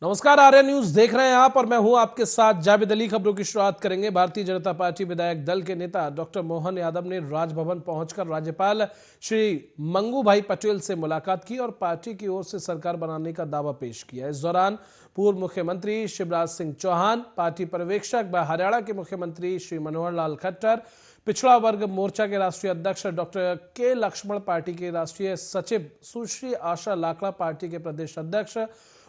नमस्कार, आर्य न्यूज देख रहे हैं आप और मैं हूं आपके साथ जावेद अली। खबरों की शुरुआत करेंगे। भारतीय जनता पार्टी विधायक दल के नेता डॉक्टर मोहन यादव ने राजभवन पहुंचकर राज्यपाल श्री मंगू भाई पटेल से मुलाकात की और पार्टी की ओर से सरकार बनाने का दावा पेश किया। इस दौरान पूर्व मुख्यमंत्री शिवराज सिंह चौहान, पार्टी पर्यवेक्षक व हरियाणा के मुख्यमंत्री श्री मनोहर लाल खट्टर, पिछड़ा वर्ग मोर्चा के राष्ट्रीय अध्यक्ष डॉक्टर के लक्ष्मण, पार्टी के राष्ट्रीय सचिव सुश्री आशा लाकड़ा, पार्टी के प्रदेश अध्यक्ष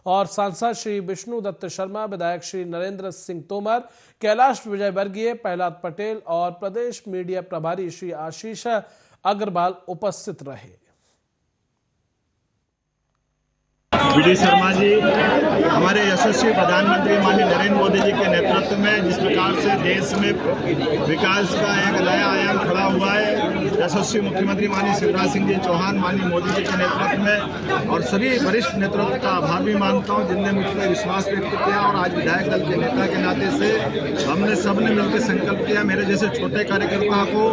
और सांसद श्री विष्णु दत्त शर्मा, विधायक श्री नरेंद्र सिंह तोमर, कैलाश विजयवर्गीय, प्रहलाद पटेल और प्रदेश मीडिया प्रभारी श्री आशीष अग्रवाल उपस्थित रहे। वीडी शर्मा जी, हमारे यशस्वी प्रधानमंत्री माननीय नरेंद्र मोदी जी के नेतृत्व में जिस प्रकार से देश में विकास का एक नया आयाम खड़ा हुआ है, यशस्वी मुख्यमंत्री माननीय शिवराज सिंह जी चौहान माननीय मोदी जी के नेतृत्व में और सभी वरिष्ठ नेतृत्व का आभार भी मानता हूं जिनने मुझ पर विश्वास व्यक्त किया। और आज विधायक दल के नेता के नाते से हमने सबने मिलकर संकल्प किया, मेरे जैसे छोटे कार्यकर्ता को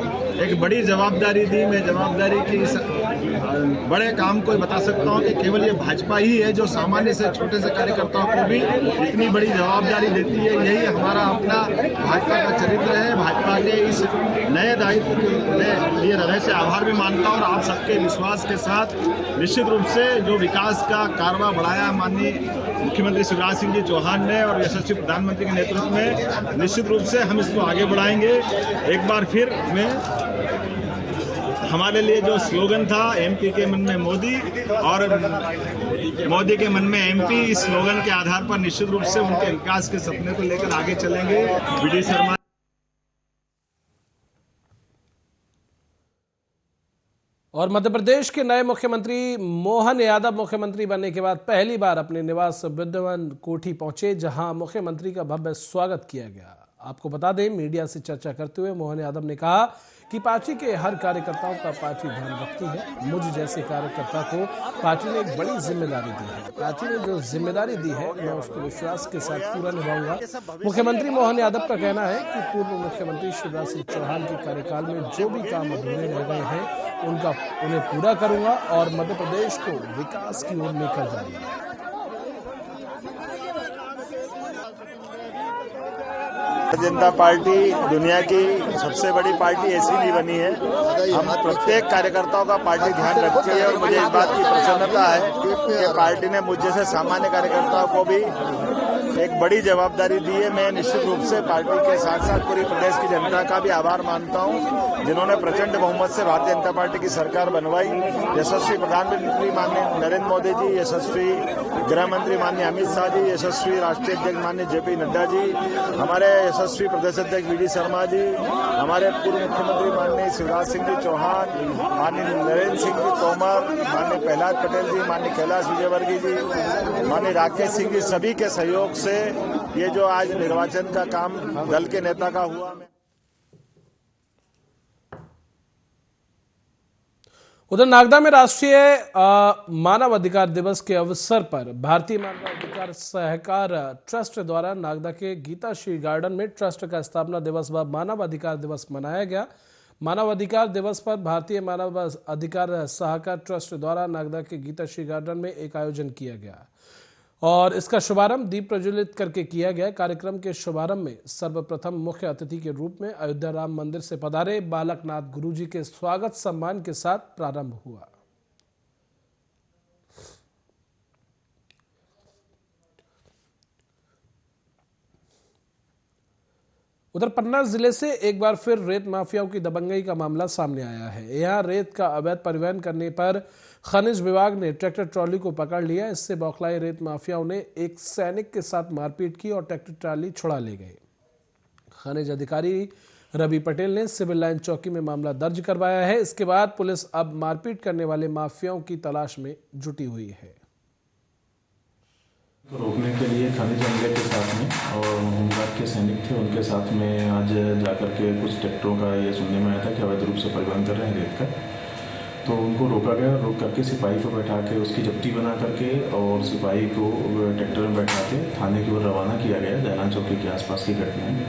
एक बड़ी जवाबदारी दी। मैं जवाबदारी की बड़े काम को बता सकता हूं कि केवल ये भाजपा ही है जो सामान्य से छोटे से कार्यकर्ताओं को भी इतनी बड़ी जवाबदारी देती है। यही हमारा अपना भाजपा का चरित्र है। भाजपा के इस नए दायित्व के लिए हृदय से आभार भी मानता हूं और आप सबके विश्वास के साथ निश्चित रूप से जो विकास का कारवा बढ़ाया माननीय मुख्यमंत्री शिवराज सिंह जी चौहान ने और यशस्वी प्रधानमंत्री के नेतृत्व में, निश्चित रूप से हम इसको आगे बढ़ाएंगे। एक बार फिर मैं हमारे लिए जो स्लोगन था एमपी के मन में मोदी और मोदी के मन में एमपी, इस स्लोगन के आधार पर निश्चित रूप से उनके विकास के सपने को लेकर आगे चलेंगे। वीडी शर्मा और मध्य प्रदेश के नए मुख्यमंत्री मोहन यादव मुख्यमंत्री बनने के बाद पहली बार अपने निवास वृंदावन कोठी पहुंचे, जहां मुख्यमंत्री का भव्य स्वागत किया गया। आपको बता दें, मीडिया से चर्चा करते हुए मोहन यादव ने कहा कि पार्टी के हर कार्यकर्ताओं का पार्टी ध्यान रखती है। मुझ जैसे कार्यकर्ता को पार्टी ने एक बड़ी जिम्मेदारी दी है। पार्टी ने जो जिम्मेदारी दी है मैं उसको विश्वास के साथ पूरा निभाऊंगा। मुख्यमंत्री मोहन यादव का कहना है कि पूर्व मुख्यमंत्री शिवराज सिंह चौहान के कार्यकाल में जो भी काम अधूरे रह गए हैं उन्हें पूरा करूंगा और मध्य प्रदेश को विकास की ओर लेकर जाऊंगा। जनता पार्टी दुनिया की सबसे बड़ी पार्टी ऐसी नहीं बनी है। हम प्रत्येक कार्यकर्ताओं का पार्टी ध्यान रखती है और मुझे इस बात की प्रसन्नता है कि पार्टी ने मुझ जैसे सामान्य कार्यकर्ताओं को भी एक बड़ी जवाबदारी दी है। मैं निश्चित रूप से पार्टी के साथ साथ पूरी प्रदेश की जनता का भी आभार मानता हूं जिन्होंने प्रचंड बहुमत से भारतीय जनता पार्टी की सरकार बनवाई। यशस्वी प्रधानमंत्री माननीय नरेंद्र मोदी जी, यशस्वी गृह मंत्री माननीय अमित शाह जी, यशस्वी राष्ट्रीय अध्यक्ष माननीय जेपी नड्डा जी, हमारे यशस्वी प्रदेश अध्यक्ष वीडी शर्मा जी, हमारे पूर्व मुख्यमंत्री माननीय शिवराज सिंह जी चौहान, माननीय नरेंद्र सिंह जी तोमर, माननीय प्रहलाद पटेल जी, माननीय कैलाश विजयवर्गीय जी, माननीय राकेश सिंह जी, सभी के सहयोग से ये जो आज निर्वाचन का काम दल के नेता का हुआ। उधर नागदा में राष्ट्रीय मानव अधिकार दिवस के अवसर पर भारतीय मानव अधिकार सहकार ट्रस्ट द्वारा नागदा के गीता श्री गार्डन में ट्रस्ट का स्थापना दिवस व मानव अधिकार दिवस मनाया गया। मानव अधिकार दिवस पर भारतीय मानव अधिकार सहकार ट्रस्ट द्वारा नागदा के गीता श्री गार्डन में एक आयोजन किया गया और इसका शुभारंभ दीप प्रज्वलित करके किया गया। कार्यक्रम के शुभारंभ में सर्वप्रथम मुख्य अतिथि के रूप में अयोध्या राम मंदिर से पधारे बालकनाथ गुरुजी के स्वागत सम्मान के साथ प्रारंभ हुआ। उधर पन्ना जिले से एक बार फिर रेत माफियाओं की दबंगई का मामला सामने आया है। यहां रेत का अवैध परिवहन करने पर खनिज विभाग ने ट्रैक्टर ट्रॉली को पकड़ लिया। इससे बौखलाए रेत माफियाओं ने एक सैनिक के साथ मारपीट की और ट्रैक्टर ट्रॉली छुड़ा ले गए। खनिज अधिकारी रवि पटेल ने सिविल लाइन चौकी में मामला दर्ज करवाया है। इसके बाद पुलिस अब मारपीट करने वाले माफियाओं की तलाश में जुटी हुई है। तो रोकने के लिए खनिज अमले के साथ में और होमगार्ड के सैनिक थे, उनके साथ में आज जाकर के कुछ ट्रैक्टरों का ये सुनने में आया था कि अवैध रूप से परिवहन कर रहे हैं रेत का। तो उनको रोका गया, रोक करके सिपाही को बैठा के उसकी जब्ती बना करके और सिपाही को ट्रैक्टर में बैठा के थाने की ओर रवाना किया गया। दैना चौकी के आसपास की घटना है।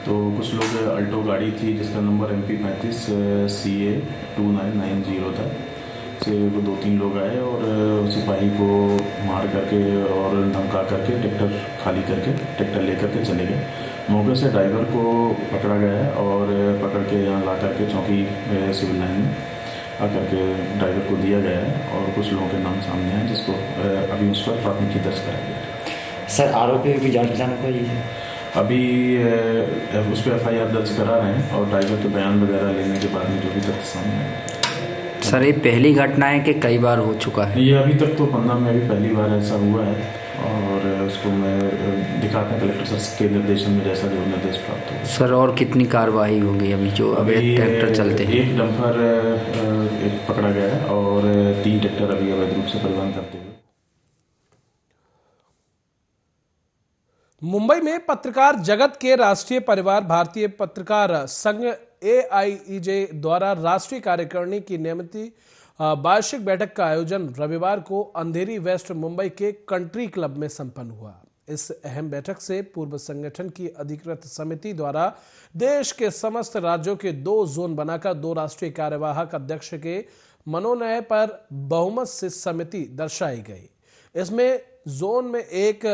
तो कुछ लोग अल्टो गाड़ी थी जिसका नंबर MP 35 CA 2990 था। से वो 2-3 लोग आए और सिपाही को मार करके और धमका करके ट्रैक्टर खाली करके ट्रैक्टर लेकर के चले गए। मौके से ड्राइवर को पकड़ा गया है और पकड़ के यहाँ ला करके चौकी सिविल लाइन में आकर के ड्राइवर को दिया गया है और कुछ लोगों के नाम सामने हैं जिसको अभी उस पर प्राथमिकी दर्ज कराया गया है। सर आरोपी की जांच पहचान हो पाई है? अभी उस पर FIR दर्ज करा रहे हैं और ड्राइवर के बयान वगैरह लेने के बाद में जो भी तथ्य सामने आए। सर ये पहली घटना है कि कई बार हो चुका है? ये अभी तक तो पन्ना में अभी पहली बार ऐसा हुआ है और उसको मैं दिखाते हैं कलेक्टर सर के निर्देशन में जैसा जो निर्देश प्राप्त हुआ। सर और कितनी कार्रवाई हो गई अभी जो अवैध ट्रैक्टर चलते हैं? एक डंपर एक पकड़ा गया है और 3 ट्रैक्टर अभी अवैध रूप से परिवहन करते हुए। मुंबई में पत्रकार जगत के राष्ट्रीय परिवार भारतीय पत्रकार संघ AIEJ द्वारा राष्ट्रीय कार्यकारिणी की नियमित वार्षिक बैठक का आयोजन रविवार को अंधेरी वेस्ट मुंबई के कंट्री क्लब में संपन्न हुआ। इस अहम बैठक से पूर्व संगठन की अधिकृत समिति द्वारा देश के समस्त राज्यों के 2 जोन बनाकर 2 राष्ट्रीय कार्यवाहक अध्यक्ष के मनोनयन पर बहुमत से समिति दर्शाई गई। इसमें जोन में एक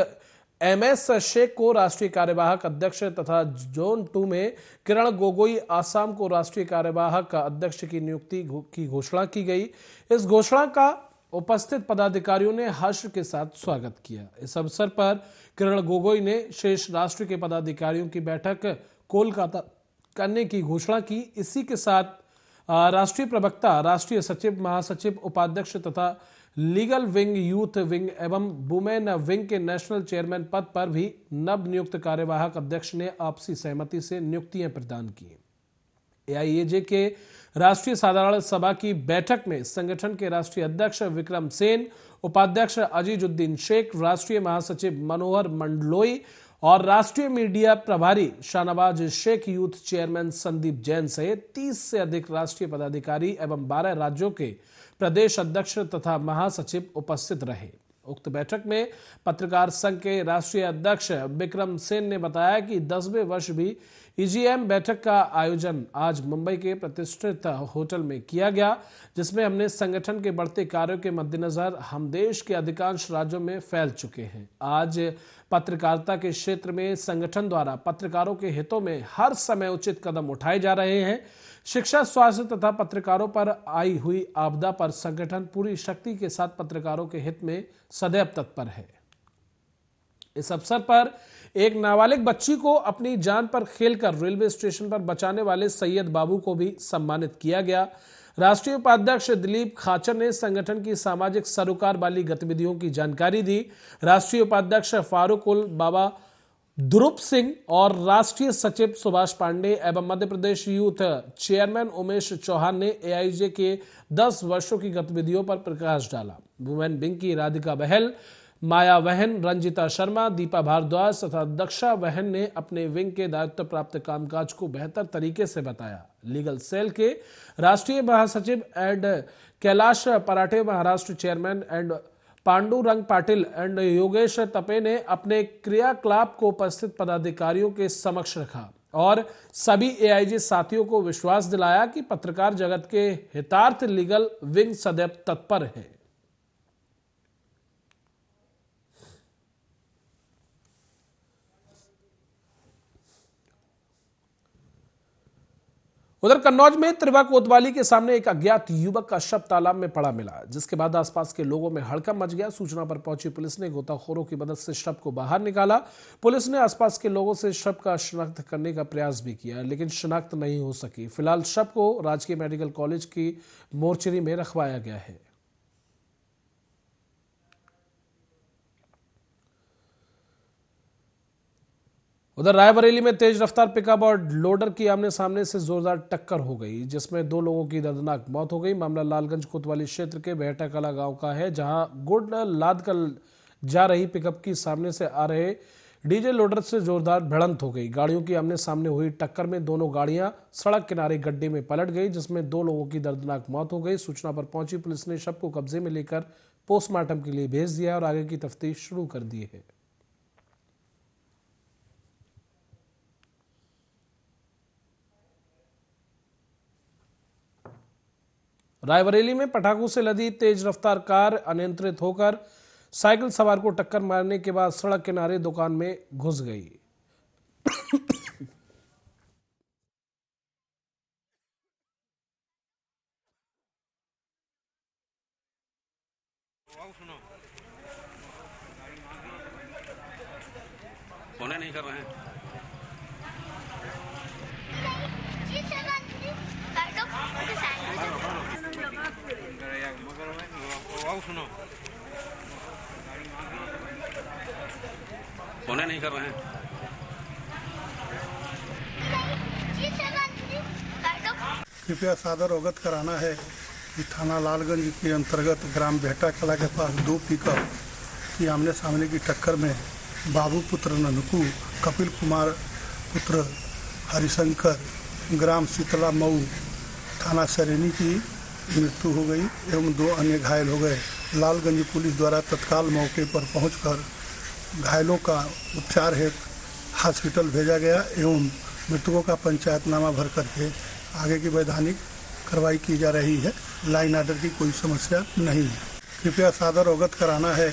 MS शेख को राष्ट्रीय कार्यवाहक अध्यक्ष तथा जोन 2 में किरण गोगोई आसाम को राष्ट्रीय कार्यवाहक अध्यक्ष की नियुक्ति की घोषणा की गई। इस घोषणा का उपस्थित पदाधिकारियों ने हर्ष के साथ स्वागत किया। इस अवसर पर किरण गोगोई ने शेष राष्ट्र के पदाधिकारियों की बैठक कोलकाता करने की घोषणा की। इसी के साथ राष्ट्रीय प्रवक्ता, राष्ट्रीय सचिव, महासचिव, उपाध्यक्ष तथा लीगल विंग, यूथ विंग एवं वुमेन विंग के नेशनल चेयरमैन पद पर भी नव नियुक्त कार्यवाहक अध्यक्ष ने आपसी सहमति से नियुक्तियां प्रदान की। AIEJ के राष्ट्रीय साधारण सभा की बैठक में संगठन के राष्ट्रीय अध्यक्ष विक्रम सेन, उपाध्यक्ष अजीजुद्दीन शेख, राष्ट्रीय महासचिव मनोहर मंडलोई और राष्ट्रीय मीडिया प्रभारी शाहनवाज शेख, यूथ चेयरमैन संदीप जैन सहित 30 से अधिक राष्ट्रीय पदाधिकारी एवं 12 राज्यों के प्रदेश अध्यक्ष तथा महासचिव उपस्थित रहे। उक्त बैठक में पत्रकार संघ के राष्ट्रीय अध्यक्ष विक्रम सेन ने बताया कि 10वें वर्ष भी EGM बैठक का आयोजन आज मुंबई के प्रतिष्ठित होटल में किया गया, जिसमें हमने संगठन के बढ़ते कार्यों के मद्देनजर हम देश के अधिकांश राज्यों में फैल चुके हैं। आज पत्रकारिता के क्षेत्र में संगठन द्वारा पत्रकारों के हितों में हर समय उचित कदम उठाए जा रहे हैं। शिक्षा, स्वास्थ्य तथा पत्रकारों पर आई हुई आपदा पर संगठन पूरी शक्ति के साथ पत्रकारों के हित में सदैव तत्पर है। इस अवसर पर एक नाबालिग बच्ची को अपनी जान पर खेलकर रेलवे स्टेशन पर बचाने वाले सैयद बाबू को भी सम्मानित किया गया। राष्ट्रीय उपाध्यक्ष दिलीप खाचर ने संगठन की सामाजिक सरोकार वाली गतिविधियों की जानकारी दी। राष्ट्रीय उपाध्यक्ष फारूक उल बाबा ध्रुव सिंह और राष्ट्रीय सचिव सुभाष पांडे एवं मध्य प्रदेश यूथ चेयरमैन उमेश चौहान ने AIEJ के 10 वर्षों की गतिविधियों पर प्रकाश डाला। वुमेन विंग की राधिका बहल, माया वहन, रंजिता शर्मा, दीपा भारद्वाज तथा दक्षा वहन ने अपने विंग के दायित्व प्राप्त कामकाज को बेहतर तरीके से बताया। लीगल सेल के राष्ट्रीय महासचिव and Kailash Parathe, Maharashtra chairman and Pandurang Patil and Yogesh Tape ने अपने क्रियाकलाप को उपस्थित पदाधिकारियों के समक्ष रखा और सभी AIEJ साथियों को विश्वास दिलाया कि पत्रकार जगत के हितार्थ लीगल विंग सदैव तत्पर है। उधर कन्नौज में त्रिवा कोतवाली के सामने एक अज्ञात युवक का शव तालाब में पड़ा मिला, जिसके बाद आसपास के लोगों में हड़कंप मच गया। सूचना पर पहुंची पुलिस ने गोताखोरों की मदद से शव को बाहर निकाला। पुलिस ने आसपास के लोगों से शव का शिनाख्त करने का प्रयास भी किया, लेकिन शिनाख्त नहीं हो सकी। फिलहाल शव को राजकीय मेडिकल कॉलेज की मोर्चरी में रखवाया गया है। उधर रायबरेली में तेज रफ्तार पिकअप और लोडर की आमने सामने से जोरदार टक्कर हो गई, जिसमें 2 लोगों की दर्दनाक मौत हो गई। मामला लालगंज कोतवाली क्षेत्र के बेहटा कला गांव का है, जहां गुड़ लाद कर जा रही पिकअप की सामने से आ रहे डीजे लोडर से जोरदार भिड़ंत हो गई। गाड़ियों की आमने सामने हुई टक्कर में दोनों गाड़ियां सड़क किनारे गड्ढे में पलट गई, जिसमें 2 लोगों की दर्दनाक मौत हो गई। सूचना पर पहुंची पुलिस ने शव को कब्जे में लेकर पोस्टमार्टम के लिए भेज दिया और आगे की तफ्तीश शुरू कर दी है। रायबरेली में पटाखों से लदी तेज रफ्तार कार अनियंत्रित होकर साइकिल सवार को टक्कर मारने के बाद सड़क किनारे दुकान में घुस गई। होने नहीं कर रहे हैं। होने नहीं कर रहे हैं। कृपया सादर अवगत कराना है कि थाना लालगंज के अंतर्गत ग्राम बेहटा कला के पास 2 पिकअप की आमने सामने की टक्कर में बाबू पुत्र ननकू, कपिल कुमार पुत्र हरिशंकर, ग्राम शीतला मऊ, थाना सरेनी की मृत्यु हो गई एवं 2 अन्य घायल हो गए। लालगंज पुलिस द्वारा तत्काल मौके पर पहुंचकर घायलों का उपचार हेतु हॉस्पिटल भेजा गया एवं मृतकों का पंचायतनामा भर करके आगे की वैधानिक कार्रवाई की जा रही है। लाइन आर्डर की कोई समस्या नहीं है। कृपया सादर अवगत कराना है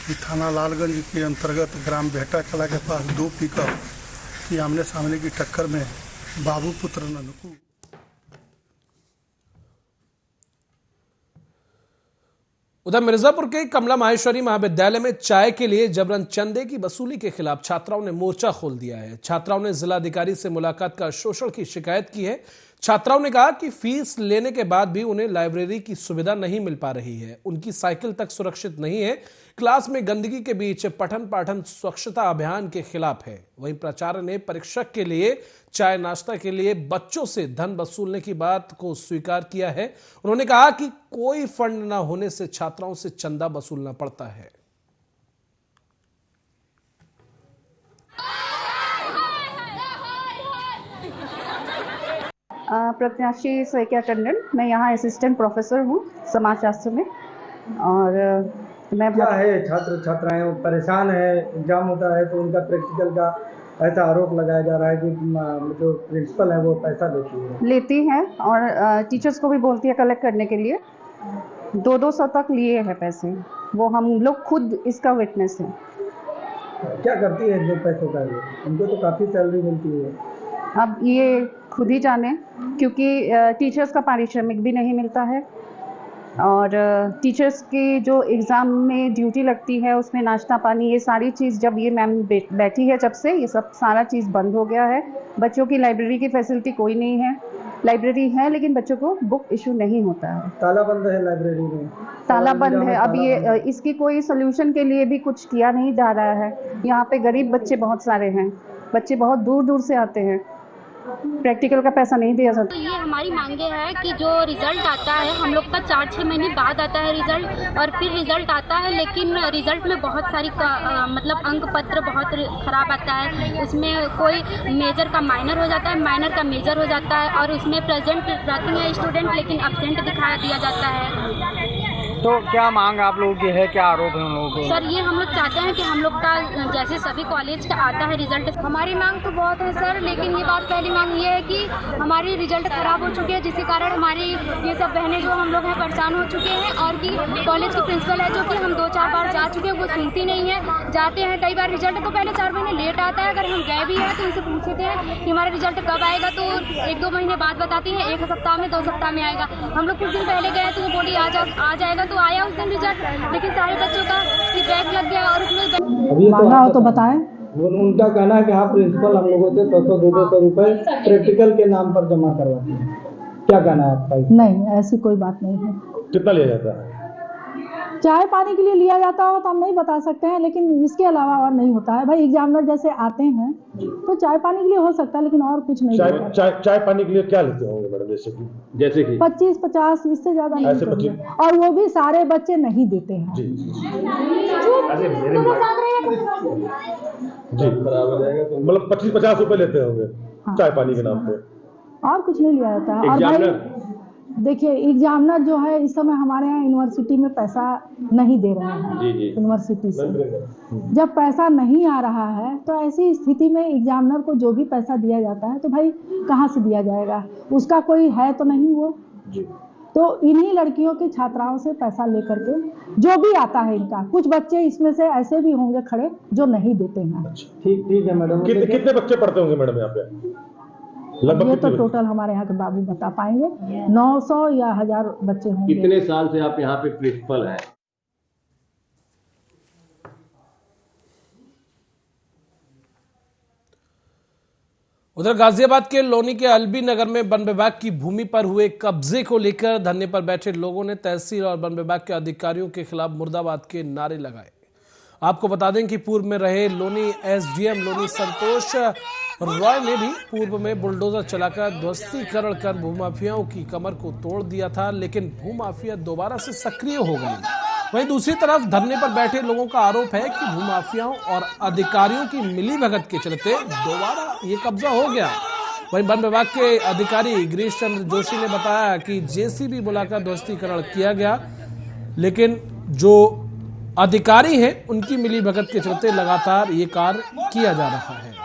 कि थाना लालगंज के अंतर्गत ग्राम बेहटा कला के पास 2 पिकअप की आमने सामने की टक्कर में बाबू पुत्र ननकू। उधर मिर्जापुर के कमला माहेश्वरी महाविद्यालय में चाय के लिए जबरन चंदे की वसूली के खिलाफ छात्राओं ने मोर्चा खोल दिया है। छात्राओं ने जिलाधिकारी से मुलाकात कर शोषण की शिकायत की है। छात्राओं ने कहा कि फीस लेने के बाद भी उन्हें लाइब्रेरी की सुविधा नहीं मिल पा रही है, उनकी साइकिल तक सुरक्षित नहीं है, क्लास में गंदगी के बीच पठन पाठन स्वच्छता अभियान के खिलाफ है। वहीं प्राचार्य ने परीक्षक के लिए चाय नाश्ता के लिए बच्चों से धन वसूलने की बात को स्वीकार किया है। उन्होंने कहा कि कोई फंड न होने से छात्राओं से चंदा वसूलना पड़ता है। प्रत्याशी स्वेकिया टंडन, मैं यहाँ असिस्टेंट प्रोफेसर हूँ समाजशास्त्र में। और मैं क्या है, छात्र छात्राएं परेशान है, एग्जाम होता है तो उनका प्रैक्टिकल का ऐसा आरोप लगाया जा रहा है कि जो प्रिंसिपल है वो पैसा लेती है और टीचर्स को भी बोलती है कलेक्ट करने के लिए। 200 तक लिए हैं पैसे, वो हम लोग खुद इसका विटनेस है। क्या करती है जो पैसों का? उनको तो काफ़ी सैलरी मिलती है। अब ये खुद ही जाने, क्योंकि टीचर्स का पारिश्रमिक भी नहीं मिलता है और टीचर्स की जो एग्ज़ाम में ड्यूटी लगती है उसमें नाश्ता पानी ये सारी चीज़ जब ये मैम बैठी है जब से ये सब सारा चीज़ बंद हो गया है। बच्चों की लाइब्रेरी की फैसिलिटी कोई नहीं है, लाइब्रेरी है लेकिन बच्चों को बुक इशू नहीं होता है। ताला बंद है लाइब्रेरी में, ताला बंद है। अब ये इसकी कोई सोल्यूशन के लिए भी कुछ किया नहीं जा रहा है। यहाँ पे गरीब बच्चे बहुत सारे हैं, बच्चे बहुत दूर दूर से आते हैं, प्रैक्टिकल का पैसा नहीं दिया जाता। तो ये हमारी मांगे है कि जो रिजल्ट आता है हम लोग का 4-6 महीने बाद आता है रिजल्ट, और फिर रिजल्ट आता है लेकिन रिजल्ट में बहुत सारी मतलब अंक पत्र बहुत ख़राब आता है। उसमें कोई मेजर का माइनर हो जाता है, माइनर का मेजर हो जाता है और उसमें प्रेजेंट रहते हैं स्टूडेंट लेकिन अब्सेंट दिया जाता है। तो क्या मांग आप लोगों की है, क्या आरोप है उन लोगों को? सर ये हम लोग चाहते हैं कि हम लोग का जैसे सभी कॉलेज का आता है रिजल्ट। हमारी मांग तो बहुत है सर, लेकिन ये बात पहली मांग ये है कि हमारी रिजल्ट ख़राब हो चुकी है जिसके कारण हमारी ये सब बहनें जो हम लोग हैं परेशान हो चुके हैं। और कि कॉलेज की प्रिंसिपल है जो कि हम 2-4 बार जा चुके हैं वो सुनती नहीं है। जाते हैं कई बार रिजल्ट तो पहले 4 महीने लेट आता है, अगर हम गए भी हैं तो उनसे पूछते हैं कि हमारा रिजल्ट कब आएगा तो 1-2 महीने बाद बताती हैं, 1 सप्ताह में 2 सप्ताह में आएगा। हम लोग कुछ दिन पहले गए तो वो बोली आ जाएगा, तो आया उस दिन रिजल्ट, लेकिन सारे बच्चों का बैक लग गया और उसमें मांगना हो तो बताएं। उनका कहना है कि हाँ प्रिंसिपल हम लोगों से 100-200 रुपये प्रैक्टिकल के नाम पर जमा करवाते हैं। क्या कहना है आपका? नहीं, ऐसी कोई बात नहीं है। कितना लिया जाता है? चाय पानी के लिए लिया जाता हो तो हम नहीं बता सकते हैं, लेकिन इसके अलावा और नहीं होता है। भाई एग्जामिनर जैसे आते हैं तो चाय पानी के लिए हो सकता है, लेकिन और कुछ नहीं। चाय पानी के लिए क्या लेते होंगे मैडम? जैसे कि 25-50 इससे ज्यादा नहीं, और वो भी सारे बच्चे नहीं देते हैं। जी मतलब 25-50 रुपए लेते होंगे चाय पानी के नाम पे, और कुछ नहीं लिया जाता है। और भाई देखिए एग्जामिनर जो है इस समय हमारे यहाँ यूनिवर्सिटी में पैसा नहीं दे रहे हैं। यूनिवर्सिटी से जब पैसा नहीं आ रहा है तो ऐसी स्थिति में एग्जामिनर को जो भी पैसा दिया जाता है तो भाई कहाँ से दिया जाएगा? उसका कोई है तो नहीं वो। तो तो इन्हीं लड़कियों की छात्राओं से पैसा लेकर के जो भी आता है इनका, कुछ बच्चे इसमें से ऐसे भी होंगे खड़े जो नहीं देते हैं। ठीक है मैडम। कितने बच्चे पढ़ते होंगे मैडम यहाँ पे लगभग? ये तो टोटल हमारे यहाँ के बाबू बता पाएंगे, 900 या 1000 बच्चे होंगे। कितने साल से आप यहाँ पे प्रिंसिपल हैं? उधर गाजियाबाद के लोनी के अलबी नगर में वन विभाग की भूमि पर हुए कब्जे को लेकर धरने पर बैठे लोगों ने तहसील और वन विभाग के अधिकारियों के खिलाफ मुर्दाबाद के नारे लगाए। आपको बता दें कि पूर्व में रहे लोनी एसडीएम लोनी संतोष रॉय ने भी पूर्व में बुलडोजर चलाकर ध्वस्तीकरण कर भूमाफियाओं की कमर को तोड़ दिया था, लेकिन भूमाफिया दोबारा से सक्रिय हो गई। वहीं दूसरी तरफ धरने पर बैठे लोगों का आरोप है कि भूमाफियाओं और अधिकारियों की मिलीभगत के चलते दोबारा ये कब्जा हो गया। वहीं वन विभाग के अधिकारी गिरीश चंद्र जोशी ने बताया कि जेसीबी बुलाकर ध्वस्तीकरण किया गया, लेकिन जो अधिकारी हैं उनकी मिलीभगत के चलते लगातार ये कार्य किया जा रहा है।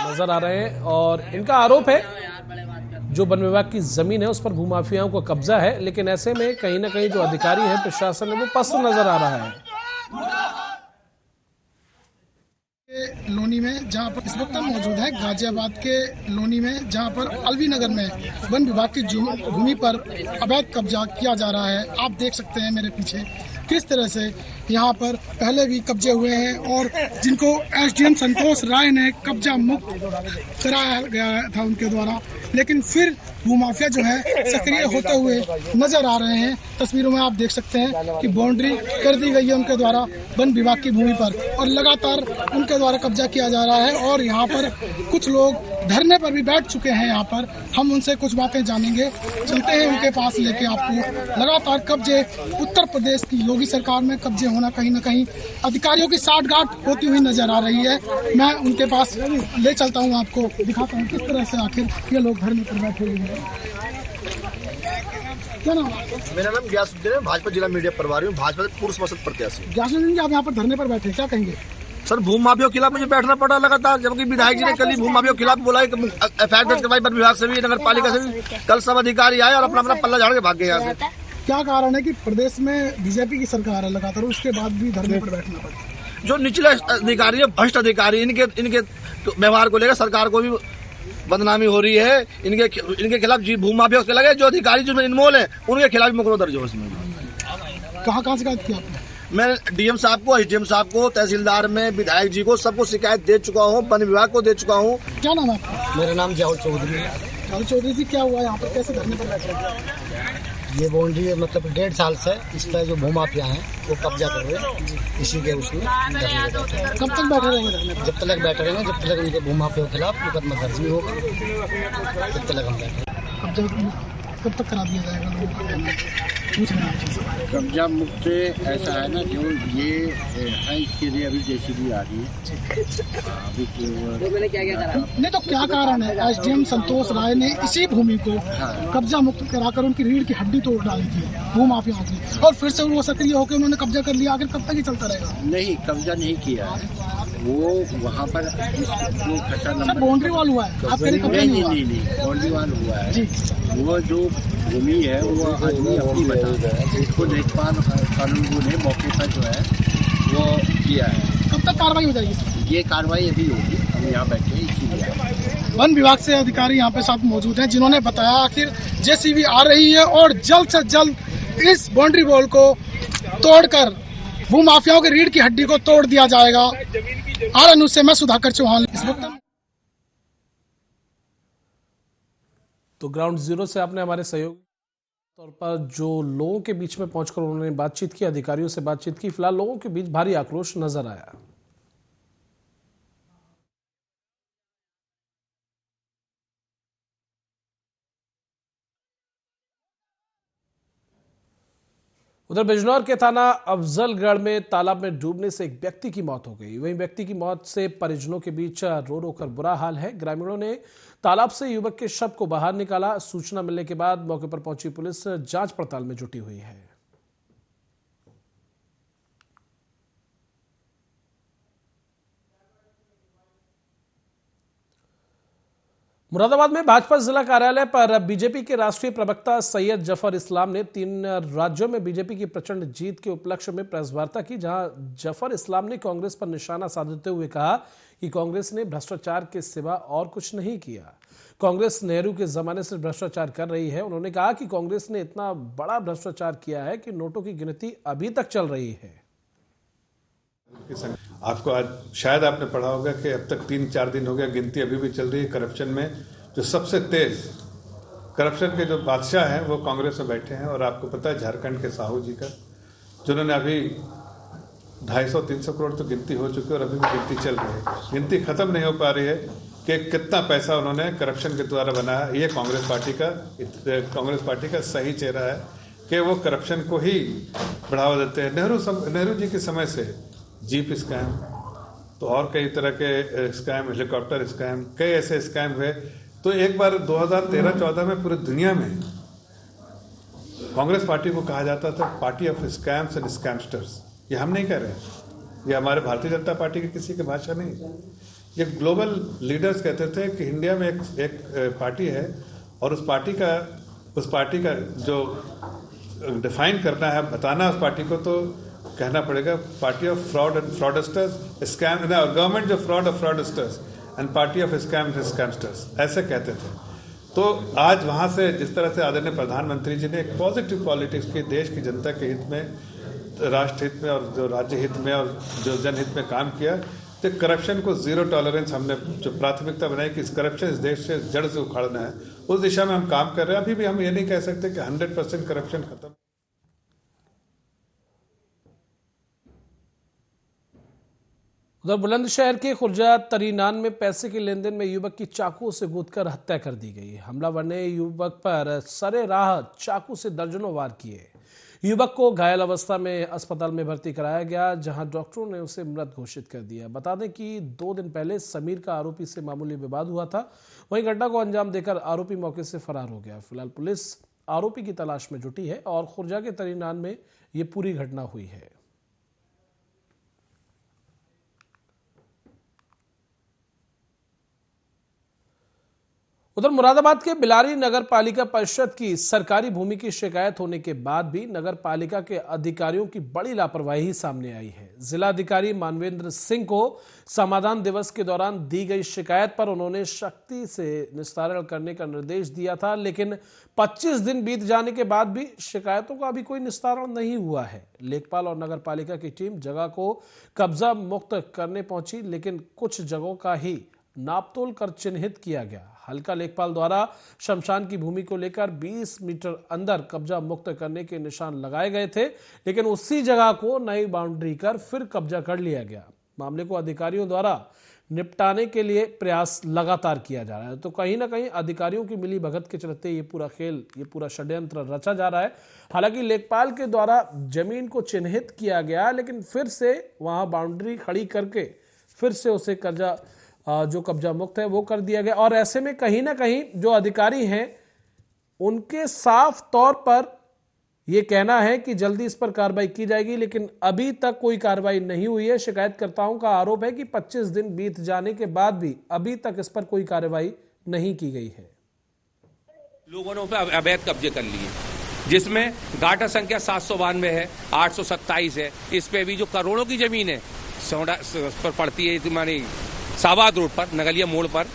नजर आ रहे हैं और इनका आरोप है जो वन विभाग की जमीन है उस पर भूमाफियाओं को कब्जा है, लेकिन ऐसे में कहीं ना कहीं जो अधिकारी है प्रशासन है वो पस्त नजर आ रहा है। लोनी में जहां पर इस वक्त हम मौजूद है गाजियाबाद के लोनी में, जहां पर अलवी नगर में वन विभाग की भूमि पर अवैध कब्जा किया जा रहा है। आप देख सकते हैं मेरे पीछे किस तरह से यहाँ पर पहले भी कब्जे हुए हैं और जिनको एसडीएम संतोष राय ने कब्जा मुक्त कराया गया था उनके द्वारा, लेकिन फिर भूमाफिया जो है सक्रिय होते हुए नजर आ रहे हैं। तस्वीरों में आप देख सकते हैं कि बाउंड्री कर दी गई है उनके द्वारा वन विभाग की भूमि पर और लगातार उनके द्वारा कब्जा किया जा रहा है और यहाँ पर कुछ लोग धरने पर भी बैठ चुके हैं। यहाँ पर हम उनसे कुछ बातें जानेंगे, चलते हैं उनके पास लेके आपको। लगातार कब्जे उत्तर प्रदेश की योगी सरकार में कब्जे होना कहीं ना कहीं अधिकारियों की साठगांठ होती हुई नजर आ रही है। मैं उनके पास ले चलता हूँ, आपको दिखाता हूँ किस तरह से आखिर ये लोग धरने पर बैठे हुए हैं। क्या नाम? मेरा नाम गयासुद्दीन है, भाजपा जिला मीडिया प्रभारी हूँ, भाजपा पूर्व सांसद प्रत्याशी। गयासुद्दीन जी, आप यहाँ पर धरने पर बैठे, क्या कहेंगे? सर, भूमाफियों के खिलाफ मुझे बैठना पड़ा लगातार, जबकि विधायक जी ने कल ही भूमाफियों के खिलाफ बोला एफआईआर दर्ज करवाई वन विभाग से भी, नगर पालिका से भी। कल सब अधिकारी आए और अपना अपना पल्ला झाड़ के भाग गए यहाँ से। क्या कारण है कि प्रदेश में बीजेपी की सरकार है लगातार, उसके बाद भी धरने पर बैठना पड़ा? जो निचले अधिकारी है, भ्रष्ट अधिकारी, इनके व्यवहार को लेकर सरकार को भी बदनामी हो रही है। इनके खिलाफ जी भूमाफिया के लगे, जो अधिकारी जिसमें इन्वॉल्व है उनके खिलाफ मुकदमा दर्ज हो। इसमें कहाँ शिकायत किया आपने? मैं डीएम साहब को, एसडीएम साहब को, तहसीलदार में, विधायक जी को, सबको शिकायत दे चुका हूँ, वन विभाग को दे चुका हूँ। क्या नाम है आपका? मेरा नाम जाहुल चौधरी है। जाहुल चौधरी जी, क्या हुआ यहाँ पर, कैसे धरने पर बैठ रहे हैं? ये बाउंड्री मतलब 1.5 साल से इस पर जो भूमाफिया हैं वो कब्जा कर रहे हैं, इसी के उसमें कब तक बैठे रहेंगे? जब तक बैठे रहेंगे, जब तक उनके भूमाफियों के खिलाफ मुकदमा दर्ज नहीं होगा, तब तक हम बैठे। कब तक करा दिया जाएगा? कब्जा मुक्त ऐसा है ना, जो ये है इसके लिए अभी जेसीबी आ रही है। अभी नहीं तो क्या कारण है? एसडीएम संतोष राय ने इसी भूमि को कब्जा मुक्त कराकर उनकी रीढ़ की हड्डी तोड़ डाली थी भूमाफियाओं की, और फिर से वो सक्रिय होकर उन्होंने कब्जा कर लिया। आखिर कब तक ही चलता रहेगा? नहीं, कब्जा नहीं किया है वो, वहाँ पर जो खचा नंबर बाउंड्री वाल हुआ है। आप कहीं कब्जा नहीं? बाउंड्री वाल हुआ है। वो जो भूमि है वो आदमी अपनी बता रहा है, इसको देखभाल कानून ने मौके पर जो है वो किया है। कब तक कार्रवाई हो जाएगी? ये कार्रवाई अभी होगी, हम यहाँ बैठे इसीलिए। वन विभाग से अधिकारी यहाँ पे साथ मौजूद हैं, जिन्होंने बताया आखिर जेसीबी आ रही है और जल्द से जल्द इस बाउंड्री वॉल को तोड़कर भूमाफियाओं की रीढ़ की हड्डी को तोड़ दिया जाएगा। RN से मैं सुधाकर चौहान इस वक्त। तो ग्राउंड जीरो से आपने हमारे सहयोगी तौर पर जो लोगों के बीच में पहुंचकर उन्होंने बातचीत की, अधिकारियों से बातचीत की। फिलहाल लोगों के बीच भारी आक्रोश नजर आया। उधर बिजनौर के थाना अफजलगढ़ में तालाब में डूबने से एक व्यक्ति की मौत हो गई। वहीं व्यक्ति की मौत से परिजनों के बीच रो रो कर बुरा हाल है। ग्रामीणों ने तालाब से युवक के शव को बाहर निकाला। सूचना मिलने के बाद मौके पर पहुंची पुलिस जांच पड़ताल में जुटी हुई है। मुरादाबाद में भाजपा जिला कार्यालय पर बीजेपी के राष्ट्रीय प्रवक्ता सैयद जफर इस्लाम ने 3 राज्यों में बीजेपी की प्रचंड जीत के उपलक्ष्य में प्रेस वार्ता की, जहां जफर इस्लाम ने कांग्रेस पर निशाना साधते हुए कहा कि कांग्रेस ने भ्रष्टाचार के सिवा और कुछ नहीं किया। कांग्रेस नेहरू के जमाने से भ्रष्टाचार कर रही है। उन्होंने कहा कि कांग्रेस ने इतना बड़ा भ्रष्टाचार किया है कि नोटों की गिनती अभी तक चल रही है। आपको आज शायद आपने पढ़ा होगा कि अब तक 3-4 दिन हो गया, गिनती अभी भी चल रही है। करप्शन में जो सबसे तेज करप्शन के जो बादशाह हैं वो कांग्रेस में बैठे हैं। और आपको पता है झारखंड के साहू जी का, जिन्होंने अभी 250-300 करोड़ तो गिनती हो चुकी है और अभी भी गिनती चल रही है। गिनती खत्म नहीं हो पा रही है कि कितना पैसा उन्होंने करप्शन के द्वारा बनाया। ये कांग्रेस पार्टी का सही चेहरा है कि वो करप्शन को ही बढ़ावा देते हैं। नेहरू जी के समय से जीप स्कैम, तो और कई तरह के स्कैम, हेलीकॉप्टर स्कैम, कई ऐसे स्कैम हुए। तो एक बार 2013-14 में पूरी दुनिया में कांग्रेस पार्टी को कहा जाता था party of scams and scamsters. ये हम नहीं कह रहे हैं, ये हमारे भारतीय जनता पार्टी की किसी की भाषा नहीं। ये ग्लोबल लीडर्स कहते थे कि इंडिया में एक पार्टी है और उस पार्टी का जो डिफाइन करना है, बताना उस पार्टी को, तो कहना पड़ेगा party of fraud and fraudsters, scam, government जो fraud of fraudsters and party of scam and scamsters, ऐसे कहते थे। तो आज वहाँ से जिस तरह से आदरणीय प्रधानमंत्री जी ने एक पॉजिटिव पॉलिटिक्स की, देश की जनता के हित में, राष्ट्र हित में और जो राज्य हित में और जो जनहित में काम किया, तो करप्शन को जीरो टॉलरेंस हमने जो प्राथमिकता बनाई कि इस करप्शन इस देश से जड़ से उखाड़ना है, उस दिशा में हम काम कर रहे हैं। अभी भी हम ये नहीं कह सकते कि 100% करप्शन खत्म। उधर बुलंदशहर के खुर्जा तरीनान में पैसे के लेन देन में युवक की चाकू से गूंथकर हत्या कर दी गई। हमलावर ने युवक पर सरे राह चाकू से दर्जनों वार किए। युवक को घायल अवस्था में अस्पताल में भर्ती कराया गया, जहां डॉक्टरों ने उसे मृत घोषित कर दिया। बता दें कि 2 दिन पहले समीर का आरोपी से मामूली विवाद हुआ था। वहीं घटना को अंजाम देकर आरोपी मौके से फरार हो गया। फिलहाल पुलिस आरोपी की तलाश में जुटी है और खुर्जा के तरीनान में ये पूरी घटना हुई है। उधर मुरादाबाद के बिलारी नगर पालिका परिषद की सरकारी भूमि की शिकायत होने के बाद भी नगर पालिका के अधिकारियों की बड़ी लापरवाही सामने आई है। जिलाधिकारी मानवेंद्र सिंह को समाधान दिवस के दौरान दी गई शिकायत पर उन्होंने सख्ती से निस्तारण करने का निर्देश दिया था, लेकिन 25 दिन बीत जाने के बाद भी शिकायतों का अभी कोई निस्तारण नहीं हुआ है। लेखपाल और नगर पालिका की टीम जगह को कब्जा मुक्त करने पहुंची, लेकिन कुछ जगहों का ही नापतोल कर चिन्हित किया गया। हल्का लेखपाल द्वारा शमशान की भूमि को लेकर 20 मीटर अंदर कब्जा मुक्त करने के निशान लगाए गए थे, लेकिन उसी जगह को नई बाउंड्री कर फिर कब्जा कर लिया गया। मामले को अधिकारियों द्वारा निपटाने के लिए प्रयास लगातार किया जा रहा है। तो कहीं ना कहीं अधिकारियों की मिली भगत के चलते ये पूरा खेल, ये पूरा षड्यंत्र रचा जा रहा है। हालांकि लेखपाल के द्वारा जमीन को चिन्हित किया गया, लेकिन फिर से वहां बाउंड्री खड़ी करके फिर से उसे जो कब्जा मुक्त है वो कर दिया गया। और ऐसे में कहीं ना कहीं जो अधिकारी हैं उनके साफ तौर पर ये कहना है कि जल्दी इस पर कार्रवाई की जाएगी, लेकिन अभी तक कोई कार्रवाई नहीं हुई है। शिकायतकर्ताओं का आरोप है कि 25 दिन बीत जाने के बाद भी अभी तक इस पर कोई कार्रवाई नहीं की गई है। लोगों ने अवैध कब्जे कर लिए, जिसमें गाटा संख्या 792 है, 827 है। इस पे भी जो करोड़ों की जमीन है पर पड़ती है, तुम्हारी साबाद रोड पर नगलिया मोड़ पर